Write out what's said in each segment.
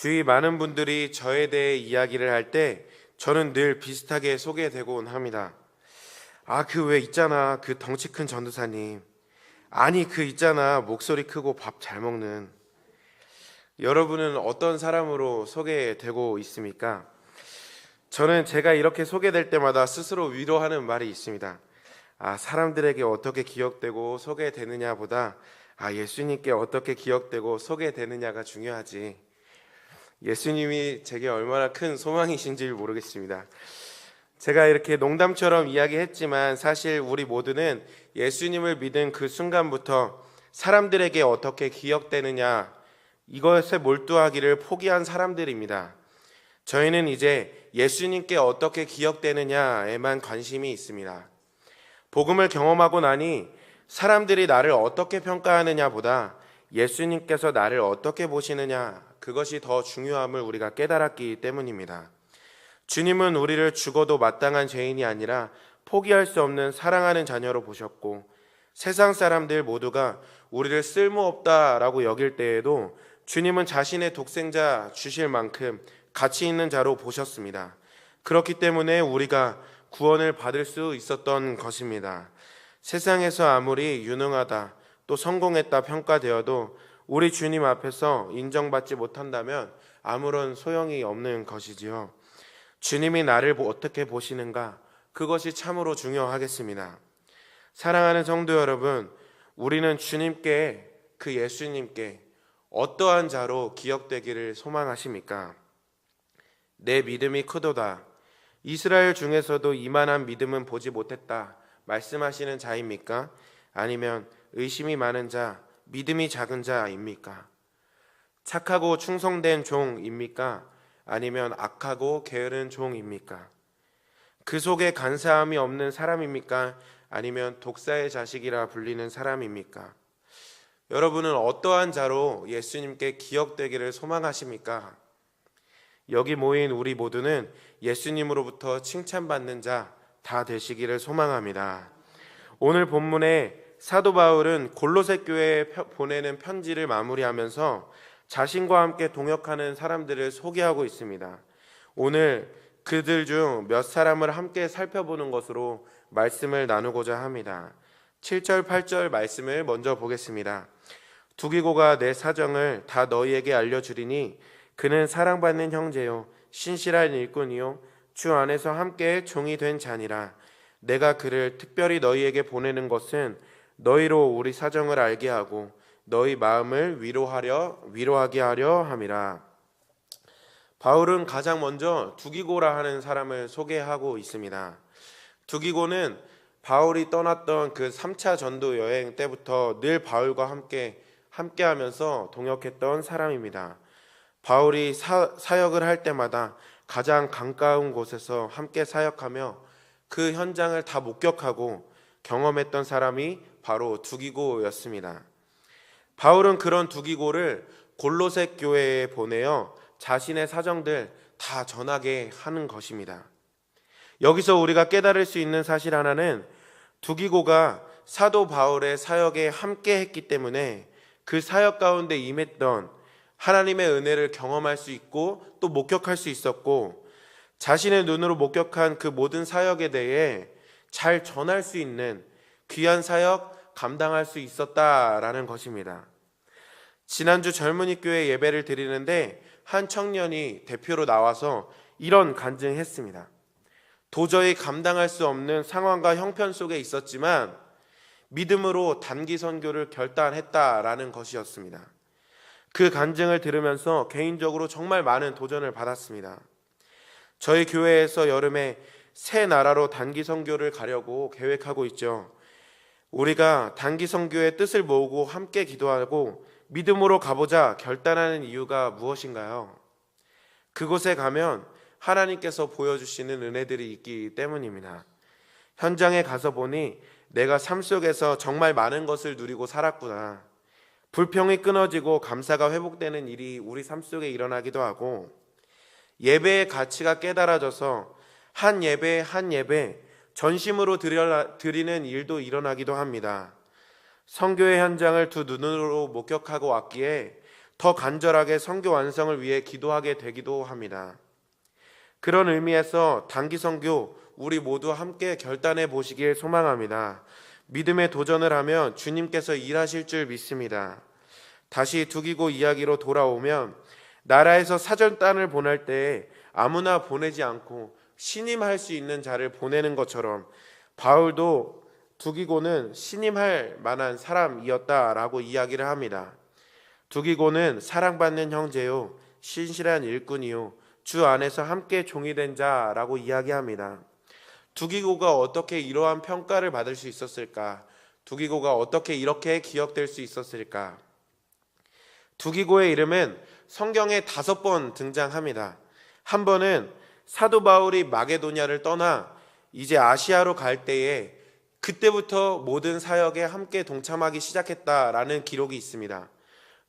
주위 많은 분들이 저에 대해 이야기를 할 때 저는 늘 비슷하게 소개되곤 합니다. 그 왜 있잖아. 그 덩치 큰 전도사님. 아니, 그 있잖아. 목소리 크고 밥 잘 먹는. 여러분은 어떤 사람으로 소개되고 있습니까? 저는 제가 이렇게 소개될 때마다 스스로 위로하는 말이 있습니다. 사람들에게 어떻게 기억되고 소개되느냐보다 예수님께 어떻게 기억되고 소개되느냐가 중요하지. 예수님이 제게 얼마나 큰 소망이신지 모르겠습니다. 제가 이렇게 농담처럼 이야기했지만 사실 우리 모두는 예수님을 믿은 그 순간부터 사람들에게 어떻게 기억되느냐 이것에 몰두하기를 포기한 사람들입니다. 저희는 이제 예수님께 어떻게 기억되느냐에만 관심이 있습니다. 복음을 경험하고 나니 사람들이 나를 어떻게 평가하느냐보다 예수님께서 나를 어떻게 보시느냐, 그것이 더 중요함을 우리가 깨달았기 때문입니다. 주님은 우리를 죽어도 마땅한 죄인이 아니라 포기할 수 없는 사랑하는 자녀로 보셨고, 세상 사람들 모두가 우리를 쓸모없다라고 여길 때에도 주님은 자신의 독생자 주실 만큼 가치 있는 자로 보셨습니다. 그렇기 때문에 우리가 구원을 받을 수 있었던 것입니다. 세상에서 아무리 유능하다 또 성공했다 평가되어도 우리 주님 앞에서 인정받지 못한다면 아무런 소용이 없는 것이지요. 주님이 나를 어떻게 보시는가, 그것이 참으로 중요하겠습니다. 사랑하는 성도 여러분, 우리는 주님께, 그 예수님께 어떠한 자로 기억되기를 소망하십니까? 내 믿음이 크도다, 이스라엘 중에서도 이만한 믿음은 보지 못했다 말씀하시는 자입니까? 아니면 의심이 많은 자, 믿음이 작은 자입니까? 착하고 충성된 종입니까? 아니면 악하고 게으른 종입니까? 그 속에 간사함이 없는 사람입니까? 아니면 독사의 자식이라 불리는 사람입니까? 여러분은 어떠한 자로 예수님께 기억되기를 소망하십니까? 여기 모인 우리 모두는 예수님으로부터 칭찬받는 자 다 되시기를 소망합니다. 오늘 본문에 사도 바울은 골로새 교회에 보내는 편지를 마무리하면서 자신과 함께 동역하는 사람들을 소개하고 있습니다. 오늘 그들 중 몇 사람을 함께 살펴보는 것으로 말씀을 나누고자 합니다. 7절 8절 말씀을 먼저 보겠습니다. 두기고가 내 사정을 다 너희에게 알려주리니 그는 사랑받는 형제요 신실한 일꾼이요 주 안에서 함께 종이 된 자니라. 내가 그를 특별히 너희에게 보내는 것은 너희로 우리 사정을 알게 하고 너희 마음을 위로하게 하려 함이라. 바울은 가장 먼저 두기고라 하는 사람을 소개하고 있습니다. 두기고는 바울이 떠났던 그 3차 전도 여행 때부터 늘 바울과 함께하면서 동역했던 사람입니다. 바울이 사역을 할 때마다 가장 가까운 곳에서 함께 사역하며 그 현장을 다 목격하고 경험했던 사람이 바로 두기고였습니다. 바울은 그런 두기고를 골로새 교회에 보내어 자신의 사정들 다 전하게 하는 것입니다. 여기서 우리가 깨달을 수 있는 사실 하나는 두기고가 사도 바울의 사역에 함께 했기 때문에 그 사역 가운데 임했던 하나님의 은혜를 경험할 수 있고 또 목격할 수 있었고, 자신의 눈으로 목격한 그 모든 사역에 대해 잘 전할 수 있는 귀한 사역 감당할 수 있었다라는 것입니다. 지난주 젊은이 교회 예배를 드리는데 한 청년이 대표로 나와서 이런 간증했습니다. 도저히 감당할 수 없는 상황과 형편 속에 있었지만 믿음으로 단기 선교를 결단했다라는 것이었습니다. 그 간증을 들으면서 개인적으로 정말 많은 도전을 받았습니다. 저희 교회에서 여름에 새 나라로 단기 선교를 가려고 계획하고 있죠. 우리가 단기 선교의 뜻을 모으고 함께 기도하고 믿음으로 가보자 결단하는 이유가 무엇인가요? 그곳에 가면 하나님께서 보여주시는 은혜들이 있기 때문입니다. 현장에 가서 보니 내가 삶 속에서 정말 많은 것을 누리고 살았구나. 불평이 끊어지고 감사가 회복되는 일이 우리 삶 속에 일어나기도 하고, 예배의 가치가 깨달아져서 한 예배 한 예배 전심으로 드리는 일도 일어나기도 합니다. 선교의 현장을 두 눈으로 목격하고 왔기에 더 간절하게 선교 완성을 위해 기도하게 되기도 합니다. 그런 의미에서 단기 선교 우리 모두 함께 결단해 보시길 소망합니다. 믿음의 도전을 하면 주님께서 일하실 줄 믿습니다. 다시 두기고 이야기로 돌아오면 나라에서 사절단을 보낼 때 아무나 보내지 않고 신임할 수 있는 자를 보내는 것처럼 바울도 두기고는 신임할 만한 사람이었다라고 이야기를 합니다. 두기고는 사랑받는 형제요 신실한 일꾼이요 주 안에서 함께 종이 된 자라고 이야기합니다. 두기고가 어떻게 이러한 평가를 받을 수 있었을까? 두기고가 어떻게 이렇게 기억될 수 있었을까? 두기고의 이름은 성경에 5번 등장합니다. 한 번은 사도 바울이 마게도냐를 떠나 이제 아시아로 갈 때에 그때부터 모든 사역에 함께 동참하기 시작했다라는 기록이 있습니다.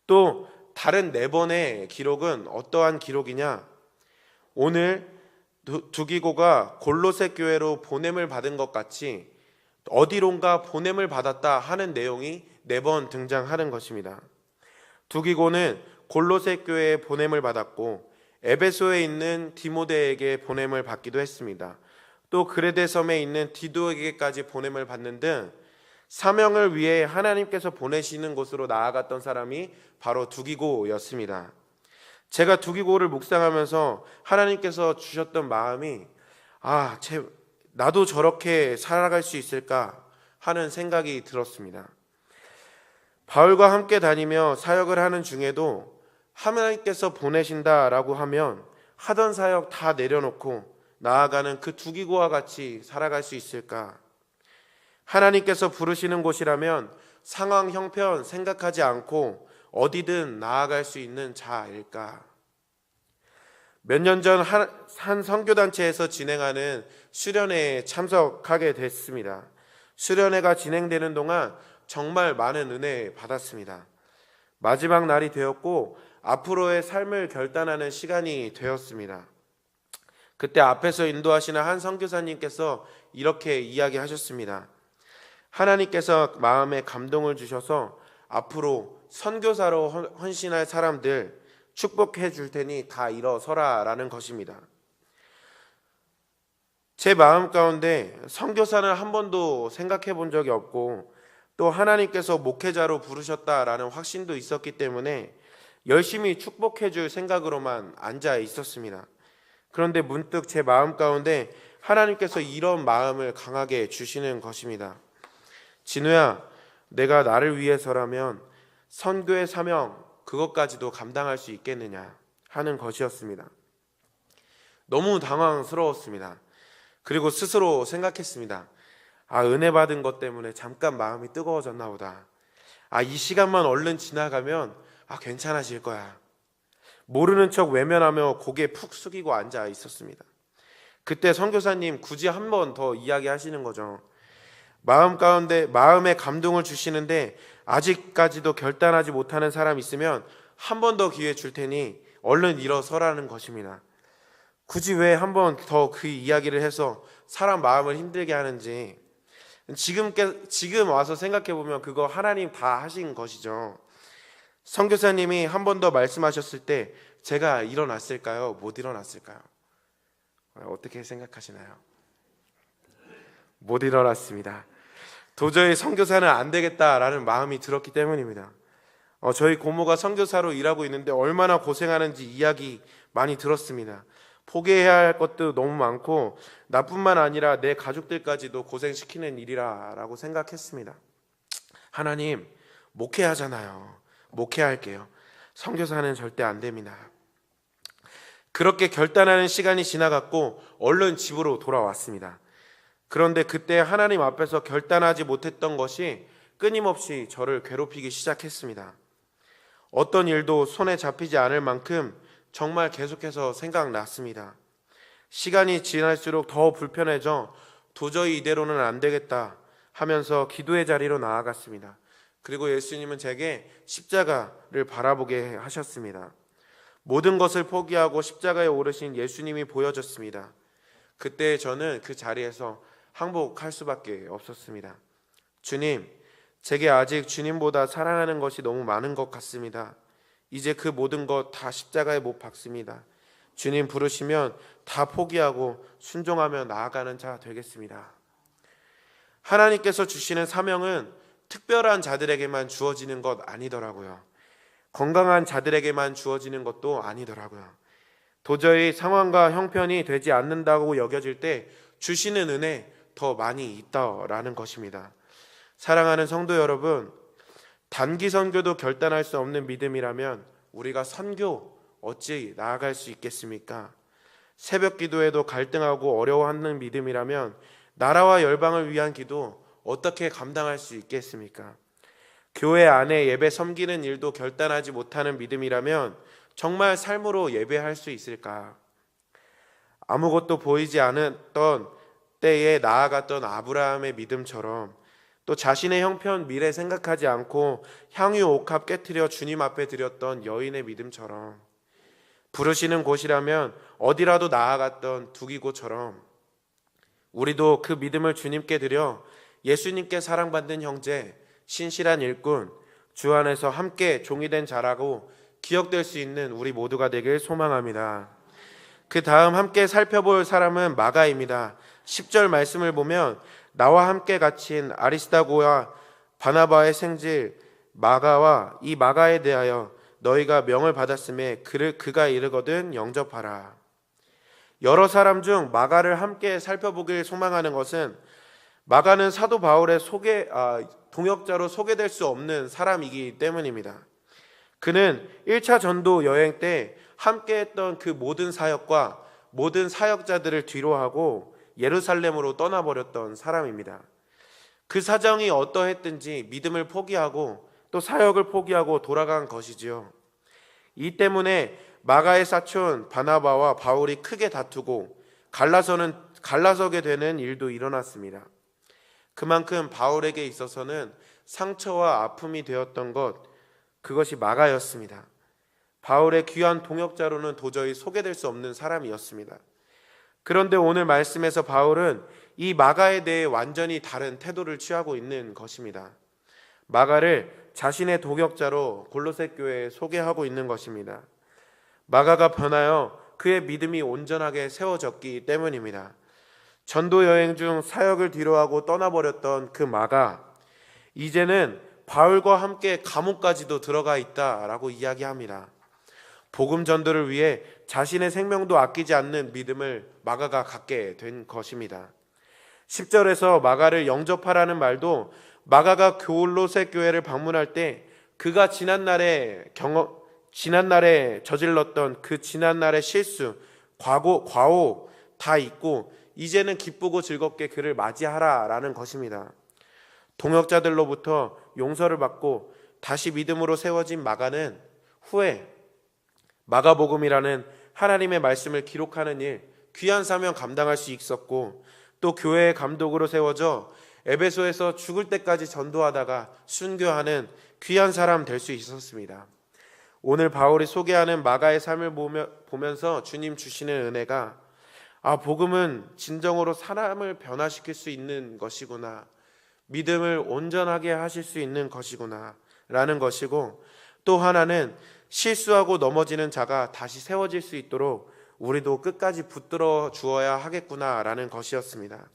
또 다른 4번의 기록은 어떠한 기록이냐? 오늘 두기고가 골로새 교회로 보냄을 받은 것 같이 어디론가 보냄을 받았다 하는 내용이 4번 등장하는 것입니다. 두기고는 골로새 교회에 보냄을 받았고 에베소에 있는 디모데에게 보냄을 받기도 했습니다. 또 그레데 섬에 있는 디도에게까지 보냄을 받는 등 사명을 위해 하나님께서 보내시는 곳으로 나아갔던 사람이 바로 두기고였습니다. 제가 두기고를 묵상하면서 하나님께서 주셨던 마음이 나도 저렇게 살아갈 수 있을까 하는 생각이 들었습니다. 바울과 함께 다니며 사역을 하는 중에도 하나님께서 보내신다라고 하면 하던 사역 다 내려놓고 나아가는 그 두기고와 같이 살아갈 수 있을까? 하나님께서 부르시는 곳이라면 상황 형편 생각하지 않고 어디든 나아갈 수 있는 자일까? 몇 년 전 한 선교단체에서 진행하는 수련회에 참석하게 됐습니다. 수련회가 진행되는 동안 정말 많은 은혜 받았습니다. 마지막 날이 되었고 앞으로의 삶을 결단하는 시간이 되었습니다. 그때 앞에서 인도하시는 한 선교사님께서 이렇게 이야기하셨습니다. 하나님께서 마음에 감동을 주셔서 앞으로 선교사로 헌신할 사람들 축복해 줄 테니 다 일어서라 라는 것입니다. 제 마음 가운데 선교사는 한 번도 생각해 본 적이 없고 또 하나님께서 목회자로 부르셨다라는 확신도 있었기 때문에 열심히 축복해 줄 생각으로만 앉아 있었습니다. 그런데 문득 제 마음 가운데 하나님께서 이런 마음을 강하게 주시는 것입니다. 진우야, 내가 나를 위해서라면 선교의 사명 그것까지도 감당할 수 있겠느냐 하는 것이었습니다. 너무 당황스러웠습니다. 그리고 스스로 생각했습니다. 은혜 받은 것 때문에 잠깐 마음이 뜨거워졌나 보다. 이 시간만 얼른 지나가면 괜찮아질 거야. 모르는 척 외면하며 고개 푹 숙이고 앉아 있었습니다. 그때 선교사님 굳이 한 번 더 이야기하시는 거죠. 마음 가운데 마음의 감동을 주시는데 아직까지도 결단하지 못하는 사람 있으면 한 번 더 기회 줄 테니 얼른 일어서라는 것입니다. 굳이 왜 한 번 더 그 이야기를 해서 사람 마음을 힘들게 하는지 지금 와서 생각해 보면 그거 하나님 다 하신 것이죠. 선교사님이 한 번 더 말씀하셨을 때 제가 일어났을까요? 못 일어났을까요? 어떻게 생각하시나요? 못 일어났습니다. 도저히 선교사는 안 되겠다라는 마음이 들었기 때문입니다. 저희 고모가 선교사로 일하고 있는데 얼마나 고생하는지 이야기 많이 들었습니다. 포기해야 할 것도 너무 많고 나뿐만 아니라 내 가족들까지도 고생시키는 일이라고 생각했습니다. 하나님, 목회하잖아요. 목회할게요. 선교사는 절대 안 됩니다. 그렇게 결단하는 시간이 지나갔고 얼른 집으로 돌아왔습니다. 그런데 그때 하나님 앞에서 결단하지 못했던 것이 끊임없이 저를 괴롭히기 시작했습니다. 어떤 일도 손에 잡히지 않을 만큼 정말 계속해서 생각났습니다. 시간이 지날수록 더 불편해져 도저히 이대로는 안 되겠다 하면서 기도의 자리로 나아갔습니다. 그리고 예수님은 제게 십자가를 바라보게 하셨습니다. 모든 것을 포기하고 십자가에 오르신 예수님이 보여졌습니다. 그때 저는 그 자리에서 항복할 수밖에 없었습니다. 주님, 제게 아직 주님보다 사랑하는 것이 너무 많은 것 같습니다. 이제 그 모든 것 다 십자가에 못 박습니다. 주님 부르시면 다 포기하고 순종하며 나아가는 자 되겠습니다. 하나님께서 주시는 사명은 특별한 자들에게만 주어지는 것 아니더라고요. 건강한 자들에게만 주어지는 것도 아니더라고요. 도저히 상황과 형편이 되지 않는다고 여겨질 때 주시는 은혜 더 많이 있다라는 것입니다. 사랑하는 성도 여러분, 단기 선교도 결단할 수 없는 믿음이라면 우리가 선교 어찌 나아갈 수 있겠습니까? 새벽 기도에도 갈등하고 어려워하는 믿음이라면 나라와 열방을 위한 기도 어떻게 감당할 수 있겠습니까? 교회 안에 예배 섬기는 일도 결단하지 못하는 믿음이라면 정말 삶으로 예배할 수 있을까? 아무것도 보이지 않았던 때에 나아갔던 아브라함의 믿음처럼, 또 자신의 형편 미래 생각하지 않고 향유 옥합 깨트려 주님 앞에 드렸던 여인의 믿음처럼, 부르시는 곳이라면 어디라도 나아갔던 두기고처럼 우리도 그 믿음을 주님께 드려 예수님께 사랑받는 형제, 신실한 일꾼, 주 안에서 함께 종이 된 자라고 기억될 수 있는 우리 모두가 되길 소망합니다. 그 다음 함께 살펴볼 사람은 마가입니다. 10절 말씀을 보면 나와 함께 갇힌 아리스다고와 바나바의 생질 마가와 이 마가에 대하여 너희가 명을 받았음에 그가 이르거든 영접하라. 여러 사람 중 마가를 함께 살펴보길 소망하는 것은 마가는 사도 바울의 동역자로 소개될 수 없는 사람이기 때문입니다. 그는 1차 전도 여행 때 함께했던 그 모든 사역과 모든 사역자들을 뒤로하고 예루살렘으로 떠나버렸던 사람입니다. 그 사정이 어떠했든지 믿음을 포기하고 또 사역을 포기하고 돌아간 것이지요. 이 때문에 마가의 사촌 바나바와 바울이 크게 다투고 갈라서게 되는 일도 일어났습니다. 그만큼 바울에게 있어서는 상처와 아픔이 되었던 그것이 마가였습니다. 바울의 귀한 동역자로는 도저히 소개될 수 없는 사람이었습니다. 그런데 오늘 말씀에서 바울은 이 마가에 대해 완전히 다른 태도를 취하고 있는 것입니다. 마가를 자신의 동역자로 골로새 교회에 소개하고 있는 것입니다. 마가가 변하여 그의 믿음이 온전하게 세워졌기 때문입니다. 전도 여행 중 사역을 뒤로하고 떠나버렸던 그 마가, 이제는 바울과 함께 감옥까지도 들어가 있다라고 이야기합니다. 복음 전도를 위해 자신의 생명도 아끼지 않는 믿음을 마가가 갖게 된 것입니다. 10절에서 마가를 영접하라는 말도 마가가 골로새 교회를 방문할 때 그가 지난날에 저질렀던 그 지난날의 실수, 과오 다 잊고 이제는 기쁘고 즐겁게 그를 맞이하라라는 것입니다. 동역자들로부터 용서를 받고 다시 믿음으로 세워진 마가는 후에 마가복음이라는 하나님의 말씀을 기록하는 일, 귀한 사명 감당할 수 있었고, 또 교회의 감독으로 세워져 에베소에서 죽을 때까지 전도하다가 순교하는 귀한 사람 될 수 있었습니다. 오늘 바울이 소개하는 마가의 삶을 보면서 주님 주시는 은혜가, 복음은 진정으로 사람을 변화시킬 수 있는 것이구나, 믿음을 온전하게 하실 수 있는 것이구나 라는 것이고, 또 하나는 실수하고 넘어지는 자가 다시 세워질 수 있도록 우리도 끝까지 붙들어 주어야 하겠구나 라는 것이었습니다.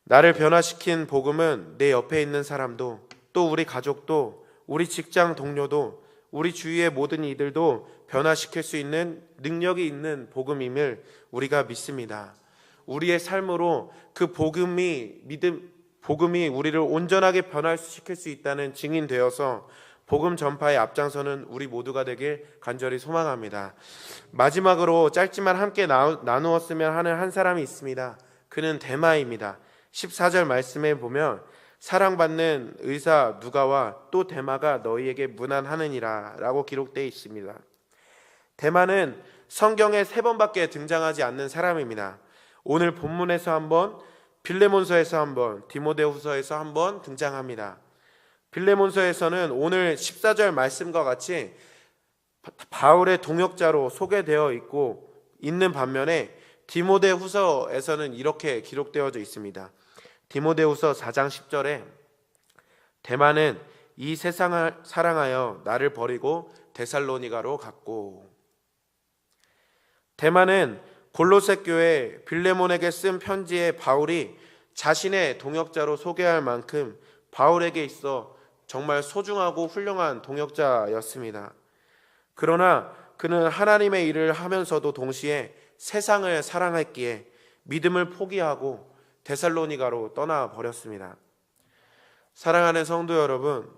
나를 변화시킨 복음은 내 옆에 있는 사람도, 또 우리 가족도, 우리 직장 동료도, 우리 주위의 모든 이들도 변화시킬 수 있는 능력이 있는 복음임을 우리가 믿습니다. 우리의 삶으로 그 복음이 우리를 온전하게 변화시킬 수 있다는 증인되어서 복음 전파의 앞장서는 우리 모두가 되길 간절히 소망합니다. 마지막으로 짧지만 함께 나누었으면 하는 한 사람이 있습니다. 그는 데마입니다. 14절 말씀에 보면 사랑받는 의사 누가와 또 데마가 너희에게 문안하느니라 라고 기록되어 있습니다. 데마는 성경에 3번밖에 등장하지 않는 사람입니다. 오늘 본문에서 한번, 빌레몬서에서 한번, 디모데후서에서 한번 등장합니다. 빌레몬서에서는 오늘 14절 말씀과 같이 바울의 동역자로 소개되어 있는 반면에 디모데후서에서는 이렇게 기록되어져 있습니다. 디모데후서 4장 10절에 데마는 이 세상을 사랑하여 나를 버리고 데살로니가로 갔고. 대만은 골로새 교회 빌레몬에게 쓴 편지에 바울이 자신의 동역자로 소개할 만큼 바울에게 있어 정말 소중하고 훌륭한 동역자였습니다. 그러나 그는 하나님의 일을 하면서도 동시에 세상을 사랑했기에 믿음을 포기하고 데살로니가로 떠나버렸습니다. 사랑하는 성도 여러분,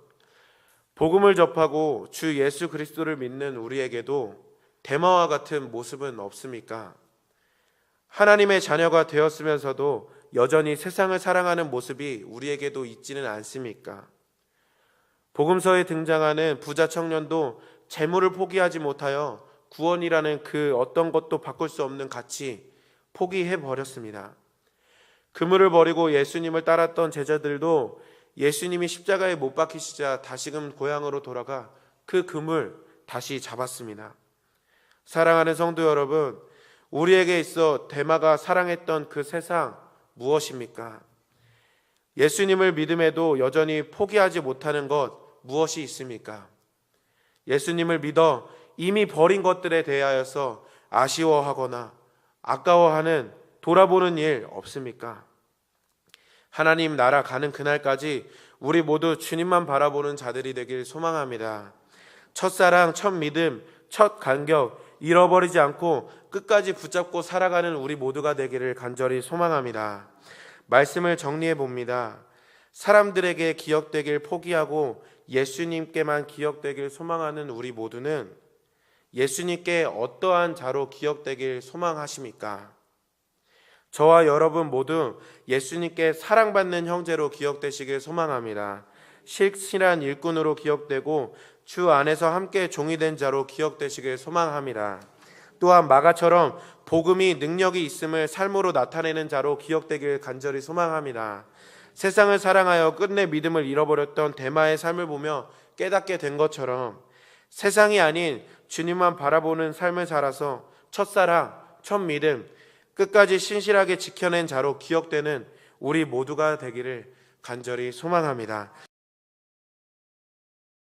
복음을 접하고 주 예수 그리스도를 믿는 우리에게도 데마와 같은 모습은 없습니까? 하나님의 자녀가 되었으면서도 여전히 세상을 사랑하는 모습이 우리에게도 있지는 않습니까? 복음서에 등장하는 부자 청년도 재물을 포기하지 못하여 구원이라는 그 어떤 것도 바꿀 수 없는 가치 포기해 버렸습니다. 그물을 버리고 예수님을 따랐던 제자들도 예수님이 십자가에 못 박히시자 다시금 고향으로 돌아가 그 그물 다시 잡았습니다. 사랑하는 성도 여러분, 우리에게 있어 데마가 사랑했던 그 세상 무엇입니까? 예수님을 믿음에도 여전히 포기하지 못하는 것 무엇이 있습니까? 예수님을 믿어 이미 버린 것들에 대하여서 아쉬워하거나 아까워하는 돌아보는 일 없습니까? 하나님 나라 가는 그날까지 우리 모두 주님만 바라보는 자들이 되길 소망합니다. 첫사랑, 첫 믿음, 첫 간격 잃어버리지 않고 끝까지 붙잡고 살아가는 우리 모두가 되기를 간절히 소망합니다. 말씀을 정리해 봅니다. 사람들에게 기억되길 포기하고 예수님께만 기억되길 소망하는 우리 모두는 예수님께 어떠한 자로 기억되길 소망하십니까? 저와 여러분 모두 예수님께 사랑받는 형제로 기억되시길 소망합니다. 실실한 일꾼으로 기억되고 주 안에서 함께 종이 된 자로 기억되시길 소망합니다. 또한 마가처럼 복음이 능력이 있음을 삶으로 나타내는 자로 기억되길 간절히 소망합니다. 세상을 사랑하여 끝내 믿음을 잃어버렸던 데마의 삶을 보며 깨닫게 된 것처럼 세상이 아닌 주님만 바라보는 삶을 살아서 첫사랑, 첫 믿음, 끝까지 신실하게 지켜낸 자로 기억되는 우리 모두가 되기를 간절히 소망합니다.